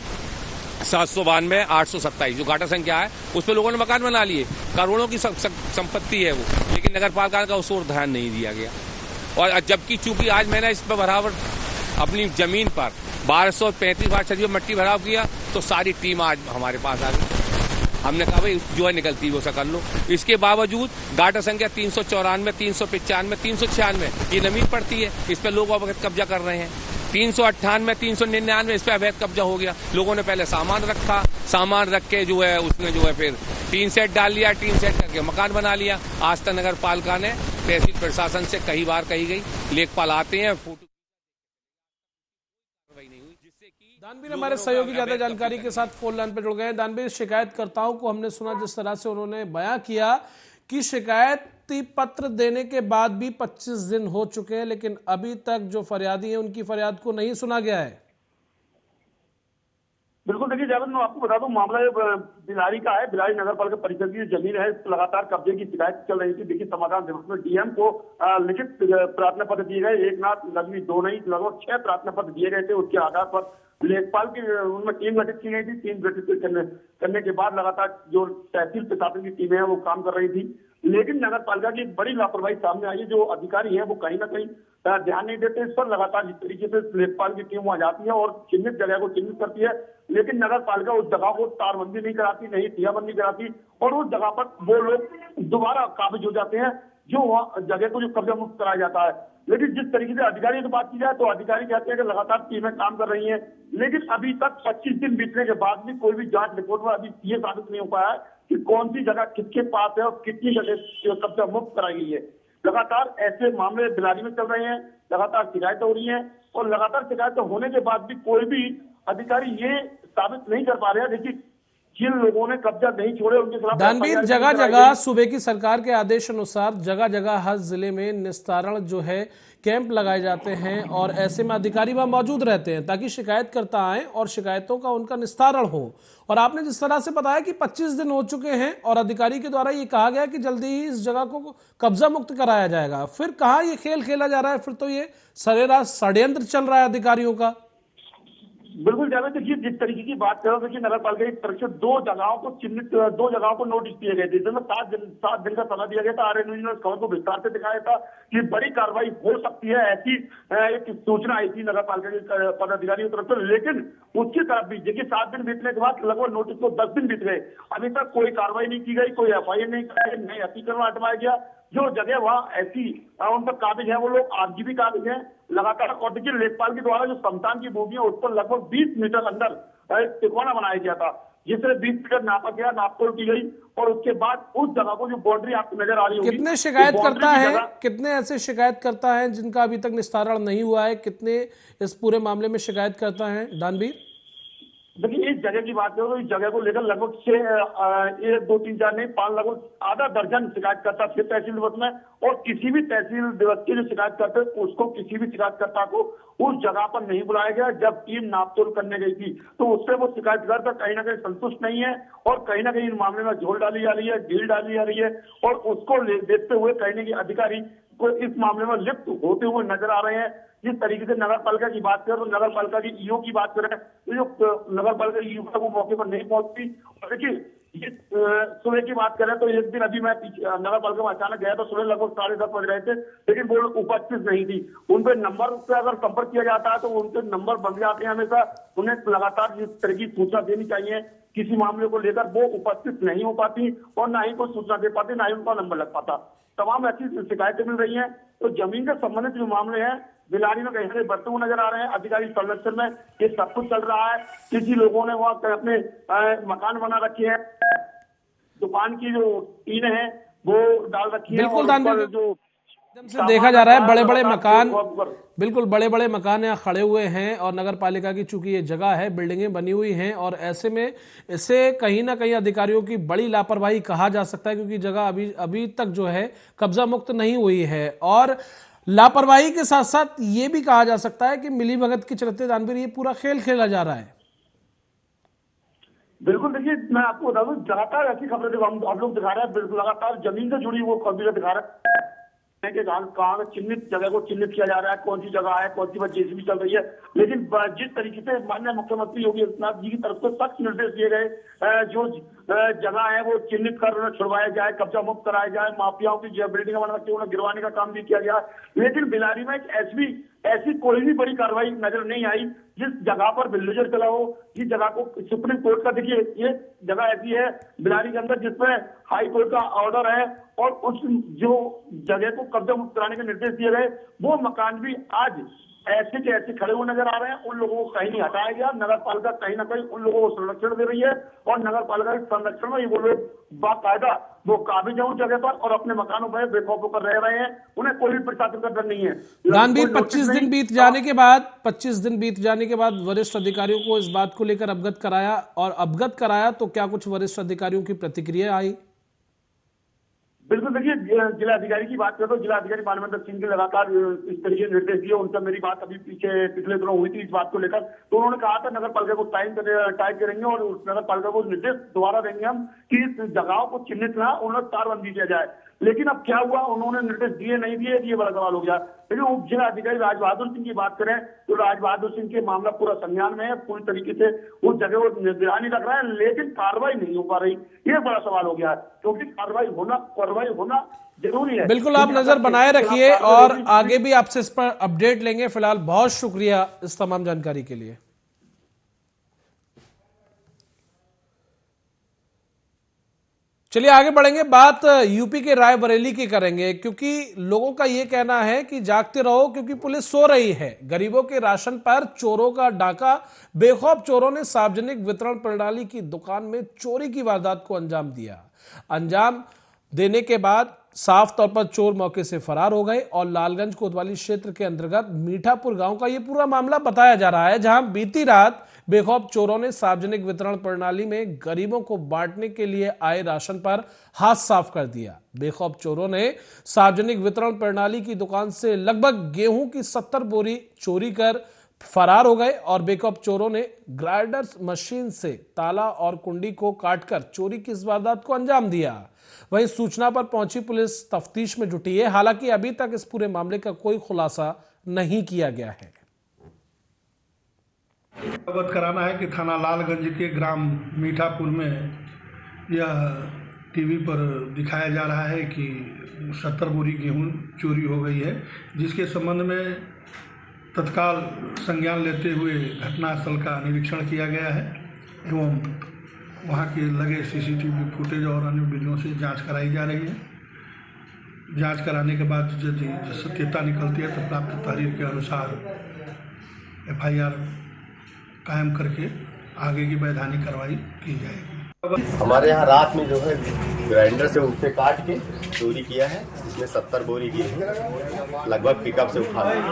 792 827 जो घाटा संख्या है, उस पर लोगों ने मकान बना लिए। करोड़ों की संपत्ति है वो, लेकिन नगर पालिका का उस ओर ध्यान नहीं दिया गया। और जबकि चूंकि आज मैंने इस पर बराबर अपनी जमीन पर 1235 बार छड़ी मट्टी भराव किया, तो सारी टीम आज हमारे पास आ गई। हमने कहा भाई जो है निकलती वो सा कर लो। इसके बावजूद गाटा संख्या 394, 395, 396 ये जमीन पड़ती है, इस पर लोग अवैध कब्जा कर रहे हैं। 398, 399 इस पे अवैध कब्जा हो गया। लोगों ने पहले सामान रखा, सामान रख के जो है उसने जो है फिर टीन सेट डाल लिया, टीन सेट करके मकान बना लिया। आज तक नगर पालिका ने तहसील प्रशासन से कई बार कही गई, लेखपाल आते हैं, फोटो दानवीर हमारे सहयोगी ज्यादा जानकारी के साथ फोन लाइन पर जुड़ गए हैं। दानवीर, शिकायतकर्ताओं को हमने सुना जिस तरह से उन्होंने बयां किया कि शिकायती पत्र देने के बाद भी 25 दिन हो चुके हैं, लेकिन अभी तक जो फरियादी हैं उनकी फरियाद को नहीं सुना गया है। बिल्कुल, देखिए जावेद, मैं आपको बता दूं, मामला बिलारी का है। बिलारी नगर पालिका परिषद की जमीन है, लगातार कब्जे की शिकायत चल रही थी। देखिए, समाधान दिवस में डीएम को लिखित प्रार्थना पत्र दिए गए, एक ना लगभग 2 नहीं लगभग 6 प्रार्थना पत्र दिए गए थे। उसके आधार पर लेखपाल की उनमें टीम गठित की गई थी। टीम गठित करने के बाद लगातार जो तहसील प्रशासन की टीमें हैं वो काम कर रही थी, लेकिन नगर पालिका की एक बड़ी लापरवाही सामने आई है। जो अधिकारी हैं वो कहीं ना कहीं ध्यान नहीं देते इस पर। लगातार जिस तरीके से लेखपाल की टीम वहां जाती है और चिन्हित जगह को चिन्हित करती है, लेकिन नगर पालिका उस जगह को तारबंदी नहीं कराती, नहीं तियाबंदी कराती, और उस जगह पर वो लोग दोबारा काबिज हो जाते हैं जो वहाँ जगह को जो कब्जा मुक्त कराया जाता है। लेकिन जिस तरीके से अधिकारियों की बात की जाए तो अधिकारी कहते हैं कि लगातार टीमें काम कर रही हैं, लेकिन अभी तक 25 दिन बीतने के बाद भी कोई भी जांच रिपोर्ट में अभी ये साबित नहीं हो पाया है कि कौन सी जगह किसके पास है और कितनी जगह कब्जा मुक्त कराई गई है। लगातार ऐसे मामले बिलारी में चल रहे हैं, लगातार शिकायतें हो रही हैं, और लगातार शिकायतें होने के बाद भी कोई भी अधिकारी ये साबित नहीं कर पा रहे हैं। देखिए, जिन लोगों ने कब्जा नहीं छोड़े उनके खिलाफ दानवीर, जगह जगह सूबे की सरकार के आदेश अनुसार जगह जगह हर जिले में निस्तारण जो है कैंप लगाए जाते हैं, और ऐसे में अधिकारी वहां मौजूद रहते हैं ताकि शिकायतकर्ता आए और शिकायतों का उनका निस्तारण हो। और आपने जिस तरह से बताया कि 25 दिन हो चुके हैं और अधिकारी के द्वारा ये कहा गया कि जल्दी ही इस जगह को कब्जा मुक्त कराया जाएगा, फिर कहाँ ये खेल खेला जा रहा है? फिर तो ये सरेरास षड्यंत्र चल रहा है अधिकारियों का। बिल्कुल जावेद, देखिए जिस तरीके की बात कर रहे हैं कि नगर पालिका की तरफ से 2 जगहों को चिन्हित 2 जगहों को नोटिस दिए गए थे, जिसमें 7 दिन का समय दिया गया था। आर्य न्यूज ने खबर को विस्तार से दिखाया था कि बड़ी कार्रवाई हो सकती है, ऐसी एक सूचना आई थी नगर पालिका के पदाधिकारियों की तरफ से। लेकिन उसकी तरफ भी देखिए 7 दिन बीतने के बाद लगभग नोटिस को 10 दिन बीत गए, अभी तक कोई कार्रवाई नहीं की गई, कोई FIR नहीं की गई, नहीं अतिक्रमण हटवाया गया। जो जगह वहाँ ऐसी उन पर काबिज है वो लोग आज भी काबिज हैं लगातार। और देखिए, लेखपाल के द्वारा जो समतान की भूमि है उस पर लगभग 20 मीटर अंदर एक तिकोना बनाया गया था, जिससे 20 मीटर नापा गया, नापतोल की गई, और उसके बाद उस जगह को जो बाउंड्री आपको नजर आ रही होगी। कितने शिकायतकर्ता हैं, कितने ऐसे शिकायतकर्ता हैं जिनका अभी तक निस्तारण नहीं हुआ है? कितने इस पूरे मामले में शिकायतकर्ता हैं दानवीर? देखिए, इस जगह की बात करो तो इस जगह को लेकर लगभग 1 2 3 4 नहीं 5 लगभग आधा दर्जन शिकायतकर्ता थे तहसील दिवस में। और किसी भी तहसील दिवस के जो शिकायत करते उसको किसी भी शिकायतकर्ता को उस जगह पर नहीं बुलाया गया। जब टीम नापतोल करने गई थी तो उससे वो शिकायतकर्ता कहीं ना कहीं संतुष्ट नहीं है, और कहीं ना कहीं इन मामले में झोल डाली जा रही है, ढील डाली जा रही है, और उसको देखते हुए कहीं ना कहीं अधिकारी को इस मामले में लिप्त होते हुए नजर आ रहे हैं। जिस तरीके से नगर पालिका की बात करें तो नगर पालिका की ईओ की बात करें तो जो नगर पालिका ईओ है वो मौके पर नहीं पहुंचती। और देखिए, सुबह की बात करें तो एक दिन अभी मैं नगर पालिका में अचानक गया तो सुबह लगभग 10:30 बज रहे थे, लेकिन वो उपस्थित नहीं थी। उन पे नंबर से अगर संपर्क किया जाता है तो उनके नंबर बंद जाते हैं हमेशा। उन्हें लगातार जिस तरह की सूचना देनी चाहिए किसी मामले को लेकर, वो उपस्थित नहीं हो पाती और ना ही कोई सूचना दे पाती, ना ही उनका नंबर लग पाता। तमाम ऐसी शिकायतें मिल रही हैं। तो जमीन से संबंधित जो मामले हैं बिलारी में कहीं बढ़ते हुए नजर आ रहे हैं। अधिकारी संरक्षण में ये सब कुछ चल रहा है। किसी लोगों ने वहाँ अपने मकान बना रखे हैं, दुकान की जो टीन है वो डाल रखी है। बिल्कुल, जो से देखा जा रहा है बड़े बड़े मकान, बिल्कुल बड़े बड़े मकान यहाँ खड़े हुए हैं, और नगर पालिका की चूंकि ये जगह है, बिल्डिंगें बनी हुई हैं, और ऐसे में इसे कहीं ना कहीं अधिकारियों की बड़ी लापरवाही कहा जा सकता है, क्योंकि जगह अभी तक जो है कब्जा मुक्त नहीं हुई है। और लापरवाही के साथ साथ ये भी कहा जा सकता है कि मिलीभगत के चलते दानवीर ये पूरा खेल खेला जा रहा है। बिल्कुल, देखिए मैं आपको बता दूं, लगातार ऐसी खबरें हम लोग दिखा रहे हैं, बिल्कुल लगातार जमीन से जुड़ी वो खबरें दिखा रहे हैं कि कहाँ चिन्हित जगह को चिन्हित किया जा रहा है, कौन सी जगह है, कौन सी बात जेसीबी चल रही है। लेकिन जिस तरीके से माननीय मुख्यमंत्री योगी आदित्यनाथ जी की तरफ से सख्त निर्देश दिए गए, जो जगह है वो चिन्हित कर उन्हें छुड़वाया जाए, कब्जा मुक्त कराया जाए, माफियाओं की जो बिल्डिंग बना रखी है उन्हें गिरवाने का काम भी किया गया। लेकिन बिलारी में ऐसी कोई भी बड़ी कार्रवाई नजर नहीं आई जिस जगह पर बिल्डोजर चला हो, जिस जगह को सुप्रीम कोर्ट का, देखिए ये जगह ऐसी है बिलारी के अंदर जिसमें हाई कोर्ट का ऑर्डर है, और उस जो जगह को कब्जा मुक्त कराने के निर्देश दिए गए वो मकान भी आज ऐसे के ऐसे खड़े हुए नजर आ रहे हैं। उन लोगों को कहीं नहीं हटाया गया। नगर पालिका कहीं ना कहीं उन लोगों को संरक्षण दे रही है और नगर पालिका के संरक्षण में ये लोग बाकायदा वो काबिज है उस जगह पर और अपने मकानों पर बेखौफ होकर रह रहे हैं। उन्हें कोई भी प्रशासन का डर नहीं है। दानवीर, 25 दिन बीत जाने के बाद वरिष्ठ अधिकारियों को इस बात को लेकर अवगत कराया तो क्या कुछ वरिष्ठ अधिकारियों की प्रतिक्रिया आई? बिल्कुल, देखिए जिलाधिकारी की बात करें तो जिलाधिकारी मानवेंद्र सिंह के लगातार इस तरीके के निर्देश दिए। उनसे मेरी बात अभी पिछले दिनों हुई थी इस बात को लेकर, तो उन्होंने कहा था नगर पालिका को टाइम करेंगे और उस नगर पालिका को निर्देश दोबारा देंगे हम कि इस जगहों को चिन्हित ना उन्हें तारबंदी किया जाए। लेकिन अब क्या हुआ, उन्होंने निर्देश दिए नहीं दिए, ये बड़ा सवाल हो गया। लेकिन उप जिलाधिकारी राज बहादुर सिंह की बात करें तो राज बहादुर सिंह के मामला पूरा संज्ञान में है, पूरी तरीके से उस जगह वो निगरानी रख रहा है, लेकिन कार्रवाई नहीं हो पा रही। ये बड़ा सवाल हो गया है क्योंकि कार्रवाई होना जरूरी है। बिल्कुल, आप नजर बनाए रखिए और आगे भी आपसे इस पर अपडेट लेंगे। फिलहाल बहुत शुक्रिया इस तमाम जानकारी के लिए। चलिए आगे बढ़ेंगे, बात यूपी के रायबरेली की करेंगे क्योंकि लोगों का यह कहना है कि जागते रहो क्योंकि पुलिस सो रही है। गरीबों के राशन पर चोरों का डाका। बेखौफ चोरों ने सार्वजनिक वितरण प्रणाली की दुकान में चोरी की वारदात को अंजाम दिया। अंजाम देने के बाद साफ तौर पर चोर मौके से फरार हो गए और लालगंज कोतवाली क्षेत्र के अंतर्गत मीठापुर गांव का यह पूरा मामला बताया जा रहा है, जहां बीती रात बेखौफ चोरों ने सार्वजनिक वितरण प्रणाली में गरीबों को बांटने के लिए आए राशन पर हाथ साफ कर दिया। बेखौफ चोरों ने सार्वजनिक वितरण प्रणाली की दुकान से लगभग गेहूं की 70 बोरी चोरी कर फरार हो गए और बेखौफ चोरों ने ग्राइंडर मशीन से ताला और कुंडी को काटकर चोरी की इस वारदात को अंजाम दिया। वहीं सूचना पर पहुंची पुलिस तफ्तीश में जुटी है। हालांकि अभी तक इस पूरे मामले का कोई खुलासा नहीं किया गया है। अवगत कराना है कि थाना लालगंज के ग्राम मीठापुर में यह टीवी पर दिखाया जा रहा है कि 70 बोरी गेहूं चोरी हो गई है, जिसके संबंध में तत्काल संज्ञान लेते हुए घटनास्थल का निरीक्षण किया गया है एवं वहां के लगे सीसीटीवी फुटेज और अन्य वीडियो से जांच कराई जा रही है। जांच कराने के बाद यदि सत्यता निकलती है तो प्राप्त तहरीर के अनुसार FIR कायम करके आगे की वैधानिक कार्रवाई की जाएगी। हमारे यहाँ रात में जो है ग्राइंडर से उसे काट के चोरी किया है, जिसमें 70 बोरी गेहूं लगभग पिकअप से उठा लिया।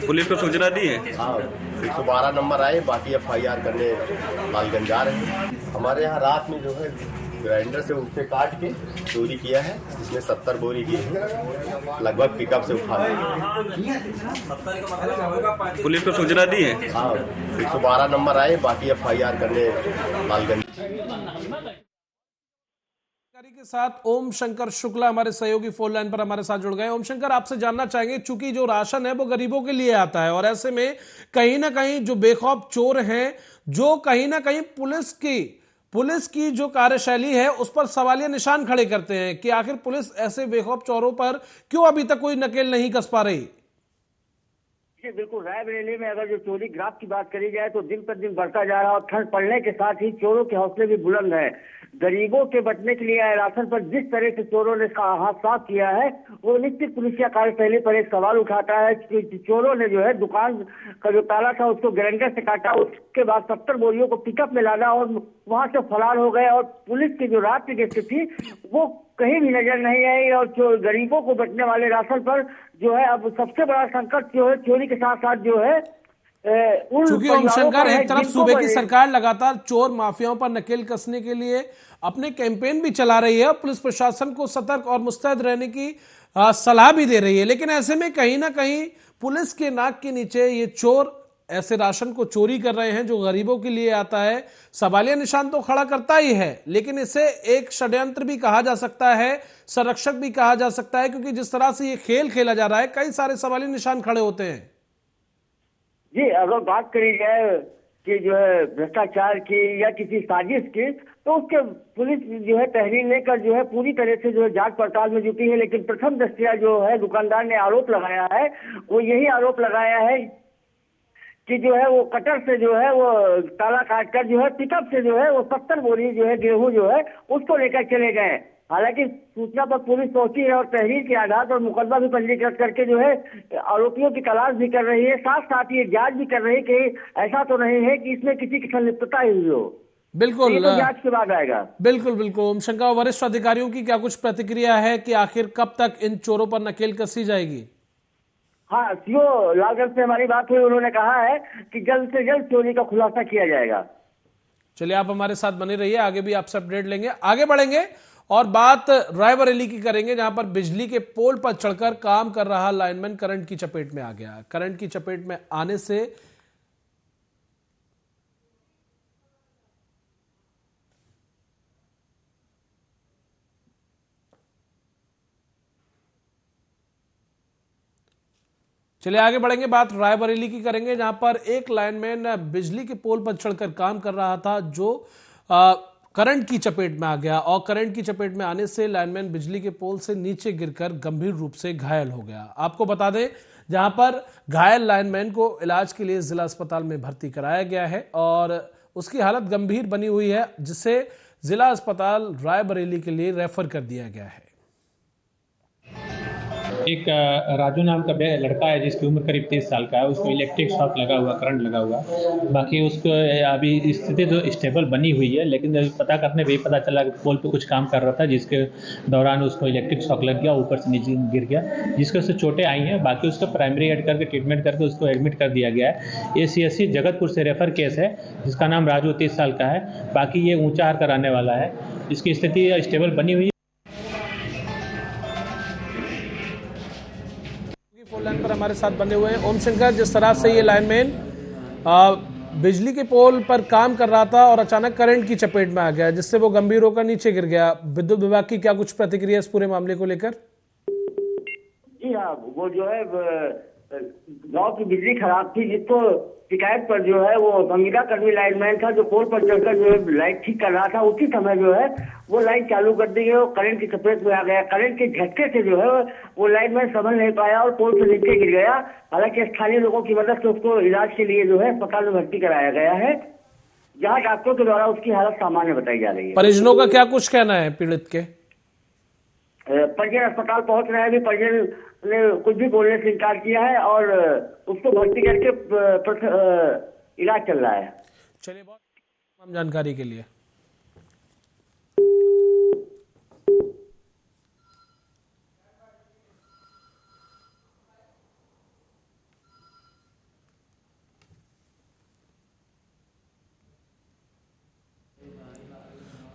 पुलिस को सूचना दी है? हाँ, 112 नंबर आए, बाकी FIR करने लालगंज जा रहे हैं। हमारे यहाँ रात में जो है ग्राइंडर से उसे काट के चोरी किया है, जिसमें 70 बोरी गेहूं लगभग पिकअप से उठा लिया। पुलिस को सूचना दी है? हाँ, 112 नंबर आए, बाकी FIR करने लालगंज। के साथ ओम शंकर शुक्ला हमारे सहयोगी फोन लाइन पर हमारे साथ जुड़ गए। ओम शंकर, आपसे जानना चाहेंगे, चूंकि जो राशन है वो गरीबों के लिए आता है और ऐसे में कहीं ना कहीं जो बेखौफ चोर हैं, जो कहीं ना कहीं पुलिस की जो कार्यशैली है उस पर सवालिया निशान खड़े करते हैं कि आखिर पुलिस ऐसे बेखौफ चोरों पर क्यों अभी तक कोई नकेल नहीं कस पा रही। बिल्कुल, रायबरेली में अगर जो चोरी ग्राफ की बात करी जाए तो दिन पर दिन बढ़ता जा रहा है और ठंड पड़ने के साथ ही चोरों के हौसले भी बुलंद है। गरीबों के बचने के लिए आए राशन पर जिस तरह से चोरों ने हाथ साफ किया है वो निश्चित पुलिसिया कार्यशैली पर एक सवाल उठाता है कि चोरों ने जो है दुकान का जो ताला था उसको ग्राइंडर से काटा, उसके बाद 70 बोरियों को पिकअप में लादा और वहां से फरार हो गए और पुलिस की जो रात की गश्त थी वो कहीं भी नजर नहीं आई और जो गरीबों को बचने वाले राशन पर जो है अब सबसे बड़ा संकट जो है चोरी के साथ साथ जो है चूंकि ओम शंकर, एक तरफ सूबे की सरकार लगातार चोर माफियाओं पर नकेल कसने के लिए अपने कैंपेन भी चला रही है और पुलिस प्रशासन को सतर्क और मुस्तैद रहने की सलाह भी दे रही है, लेकिन ऐसे में कहीं ना कहीं पुलिस के नाक के नीचे ये चोर ऐसे राशन को चोरी कर रहे हैं जो गरीबों के लिए आता है। सवालिया निशान तो खड़ा करता ही है, लेकिन इसे एक षड्यंत्र भी कहा जा सकता है, संरक्षक भी कहा जा सकता है, क्योंकि जिस तरह से ये खेल खेला जा रहा है कई सारे सवालिया निशान खड़े होते हैं। जी, अगर बात करी जाए कि जो है भ्रष्टाचार की या किसी साजिश की, तो उसके पुलिस जो है तहरीर लेकर जो है पूरी तरह से जो है जांच पड़ताल में जुटी है। लेकिन प्रथम दृष्टया जो है दुकानदार ने आरोप लगाया है, वो यही आरोप लगाया है कि जो है वो कटर से जो है वो ताला काट कर जो है पिकअप से जो है वो 70 बोरी जो है गेहूं जो है उसको लेकर चले गए। हालांकि सूचना पर पुलिस पहुंची है और तहरीर के आधार पर मुकदमा भी पंजीकृत करके जो है आरोपियों की तलाश भी कर रही है। साथ साथ ये जांच भी कर रही है कि ऐसा तो नहीं है कि इसमें किसी की संलिप्तता ही हुई हो। बिल्कुल, ये तो जांच के बाद आएगा। बिल्कुल बिल्कुल। ओम शंकर, वरिष्ठ अधिकारियों की क्या कुछ प्रतिक्रिया है कि आखिर कब तक इन चोरों पर नकेल कसी जाएगी? हाँ, सीओ लालगंज से हमारी बात हुई, उन्होंने कहा है कि जल्द से जल्द चोरी का खुलासा किया जाएगा। चलिए, आप हमारे साथ बने रहिए, आगे भी आपसे अपडेट लेंगे। आगे बढ़ेंगे और बात रायबरेली की करेंगे, जहां पर बिजली के पोल पर चढ़कर काम कर रहा लाइनमैन करंट की चपेट में आ गया। करंट की चपेट में आने से चलिए आगे बढ़ेंगे, बात रायबरेली की करेंगे, जहां पर एक लाइनमैन बिजली के पोल पर चढ़कर काम कर रहा था, जो करंट की चपेट में आ गया और करंट की चपेट में आने से लाइनमैन बिजली के पोल से नीचे गिरकर गंभीर रूप से घायल हो गया। आपको बता दें, जहां पर घायल लाइनमैन को इलाज के लिए जिला अस्पताल में भर्ती कराया गया है और उसकी हालत गंभीर बनी हुई है, जिसे जिला अस्पताल रायबरेली के लिए रेफर कर दिया गया है। एक राजू नाम का लड़का है जिसकी उम्र करीब 30 साल का है, उसको इलेक्ट्रिक शॉक लगा हुआ, करंट लगा हुआ। बाकी उसको अभी स्थिति तो स्टेबल बनी हुई है, लेकिन पता करने पे पता चला कि पोल पे कुछ काम कर रहा था, जिसके दौरान उसको इलेक्ट्रिक शॉक लग गया, ऊपर से नीचे गिर गया, जिसके उससे चोटें आई हैं। बाकी उसका प्राइमरी एड करके ट्रीटमेंट करके उसको एडमिट कर दिया गया है। ACSC जगतपुर से रेफर केस है, जिसका नाम राजू 30 साल का है। बाकी ये ऊँचाहार कराने वाला है, इसकी स्थिति स्टेबल बनी हुई है। लाइन पर हमारे साथ बने हुए हैं ओम शंकर। जिस तरह से ये लाइनमैन बिजली के पोल पर काम कर रहा था और अचानक करंट की चपेट में आ गया, जिससे वो गंभीर होकर नीचे गिर गया, विद्युत विभाग की क्या कुछ प्रतिक्रिया इस पूरे मामले को लेकर? जी हाँ, वो जो है गांव की बिजली खराब थी, जिसको शिकायत पर जो है वो भंगिका कर्मी लाइनमैन था, जो पोल पर चढ़कर जो है लाइट ठीक कर रहा था। उसी समय जो है वो लाइट चालू कर दी गई और करंट की चपेट में आ गया। करंट के झटके से जो है वो लाइनमैन समझ नहीं पाया और पोल से नीचे गिर गया। हालांकि स्थानीय लोगों की मदद से उसको इलाज के लिए जो है अस्पताल में भर्ती कराया गया है, जहाँ डॉक्टरों के द्वारा उसकी हालत सामान्य बताई जा रही है। परिजनों का क्या कुछ कहना है पीड़ित के? परिजन अस्पताल पहुंच रहे हैं, अभी परिजन ने कुछ भी बोलने से इनकार किया है और उसको भर्ती करके इलाज चल रहा है। चलिए, बहुत तमाम जानकारी के लिए।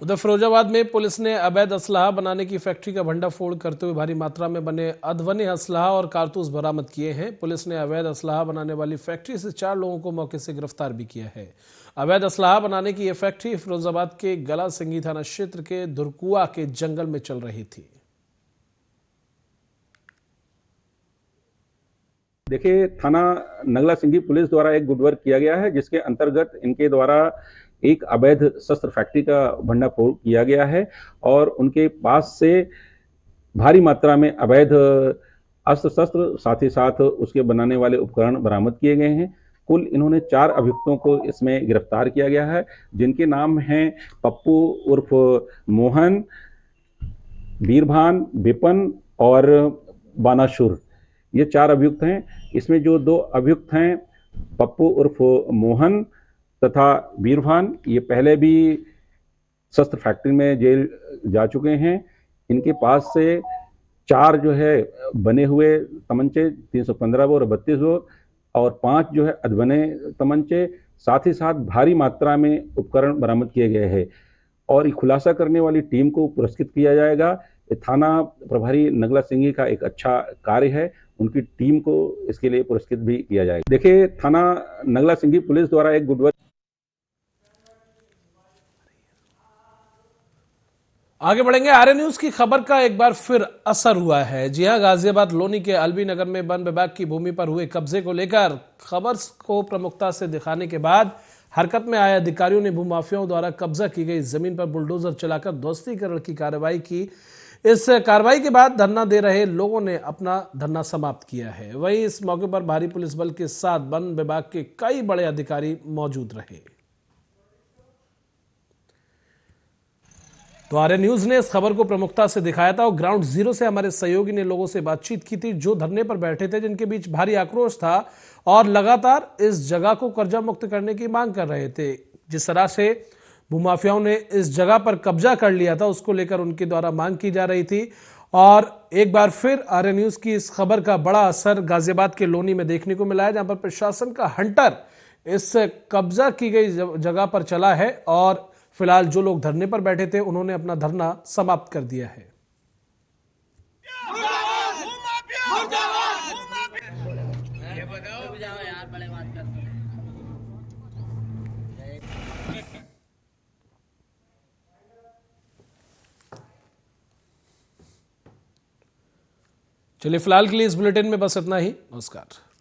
उधर फिरोजाबाद में पुलिस ने अवैध असलाहा बनाने की फैक्ट्री का भंडाफोड़ करते हुए भारी मात्रा में बने अधवने असलाहा और कारतूस बरामद किए हैं। पुलिस ने अवैध असलाहा बनाने वाली फैक्ट्री से 4 लोगों को मौके से गिरफ्तार भी किया है। अवैध असलाहा बनाने की यह फैक्ट्री फिरोजाबाद के गला सिंगी थाना क्षेत्र के धुरकुआ के जंगल में चल रही थी। देखिए, थाना नगला सिंगी पुलिस द्वारा एक गुड वर्क किया गया है, जिसके अंतर्गत इनके द्वारा एक अवैध शस्त्र फैक्ट्री का भंडाफोड़ किया गया है और उनके पास से भारी मात्रा में अवैध अस्त्र शस्त्र, साथ ही साथ उसके बनाने वाले उपकरण बरामद किए गए हैं। कुल इन्होंने 4 अभियुक्तों को इसमें गिरफ्तार किया गया है, जिनके नाम हैं पप्पू उर्फ मोहन, वीरभान, विपन और बानासुर। ये 4 अभियुक्त हैं। इसमें जो 2 अभियुक्त हैं, पप्पू उर्फ मोहन तथा वीरभान, ये पहले भी शस्त्र फैक्ट्री में जेल जा चुके हैं। इनके पास से 4 जो है बने हुए तमंचे 315 बोर और 32 बोर और 5 जो है अधबने तमंचे, साथ ही साथ भारी मात्रा में उपकरण बरामद किए गए हैं और खुलासा करने वाली टीम को पुरस्कृत किया जाएगा। ये थाना प्रभारी नगला सिंगी का एक अच्छा कार्य है, उनकी टीम को इसके लिए पुरस्कृत भी किया जाएगा। देखिए, थाना नगला सिंगी पुलिस द्वारा एक गुड वर्क। आगे बढ़ेंगे। आर्य न्यूज की खबर का एक बार फिर असर हुआ है। जी हां, गाजियाबाद लोनी के अलबी नगर में वन विभाग की भूमि पर हुए कब्जे को लेकर खबर को प्रमुखता से दिखाने के बाद हरकत में आए अधिकारियों ने भूमाफियाओं द्वारा कब्जा की गई जमीन पर बुलडोजर चलाकर ध्वस्तीकरण की कार्रवाई की। इस कार्रवाई के बाद धरना दे रहे लोगों ने अपना धरना समाप्त किया है। वहीं इस मौके पर भारी पुलिस बल के साथ वन विभाग के कई बड़े अधिकारी मौजूद रहे। तो आर्य न्यूज ने इस खबर को प्रमुखता से दिखाया था और ग्राउंड जीरो से हमारे सहयोगी ने लोगों से बातचीत की थी जो धरने पर बैठे थे, जिनके बीच भारी आक्रोश था और लगातार इस जगह को कर्जा मुक्त करने की मांग कर रहे थे। जिस तरह से भूमाफियाओं ने इस जगह पर कब्जा कर लिया था, उसको लेकर उनके द्वारा मांग की जा रही थी। और एक बार फिर आर्य न्यूज की इस खबर का बड़ा असर गाजियाबाद के लोनी में देखने को मिला है, जहां पर प्रशासन का हंटर इस कब्जा की गई जगह पर चला है और फिलहाल जो लोग धरने पर बैठे थे उन्होंने अपना धरना समाप्त कर दिया है। चलिए फिलहाल के लिए इस बुलेटिन में बस इतना ही। नमस्कार।